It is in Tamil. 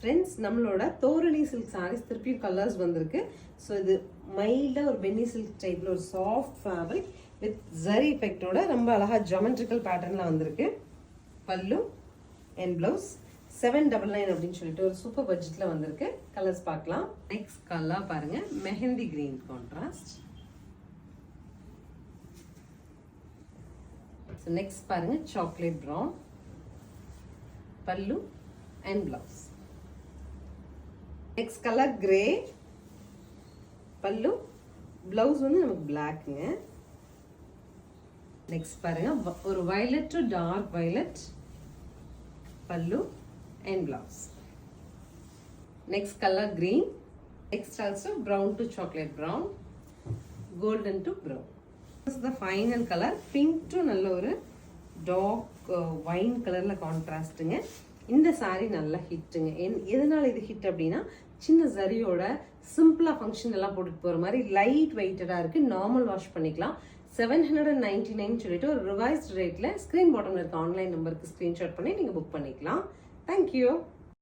ஃப்ரெண்ட்ஸ், நம்மளோட தோரணி சில்க் சாரீஸ் திருப்பியும் கலர்ஸ் வந்திருக்கு. ஸோ இது மைல்டாக ஒரு பென்னி சில்க் டைப்பில் ஒரு சாஃப்ட் ஃபேப்ரிக் வித் ஜரி எஃபெக்டோட ரொம்ப அழகாக ஜாமெட்ரிக்கல் பேட்டர்னில் வந்திருக்கு. பல்லு அண்ட் ப்ளவுஸ் 799 அப்படின்னு சொல்லிட்டு ஒரு சூப்பர் பட்ஜெட்டில் வந்திருக்கு. கலர்ஸ் பார்க்கலாம். நெக்ஸ்ட் கலர் பாருங்க, மெஹந்தி கிரீன் கான்ட்ராஸ்ட். நெக்ஸ்ட் பாருங்க, சாக்லேட் ப்ரௌன். பல்லு and blouse. Next color grey. பல்லு, blouse வந்து நமக்கு blackங்க. Next பாருங்க, ஒரு violet to dark violet. பல்லு and blouse. Next color green. Next also brown to chocolate brown. Golden to brown. This is the final color. Pink to நல்ல ஒரு dark wine கலர்ல கான்ட்ராஸ்ட்டுங்க. இந்த சாரீ நல்லா ஹிட்டுங்க. எதனால இது ஹிட் அப்படின்னா, சின்ன ஜரியோட சிம்பிளாக ஃபங்க்ஷன் எல்லாம் போட்டுட்டு போகிற மாதிரி லைட் வெயிட்டடாக இருக்குது. நார்மல் வாஷ் பண்ணிக்கலாம். 799 சொல்லிட்டு ஒரு ரிவைஸ்ட் ரேட்டில் ஸ்க்ரீன் பாட்டமில் இருக்க ஆன்லைன் நம்பருக்கு ஸ்க்ரீன்ஷாட் பண்ணி நீங்கள் புக் பண்ணிக்கலாம். தேங்க்யூ.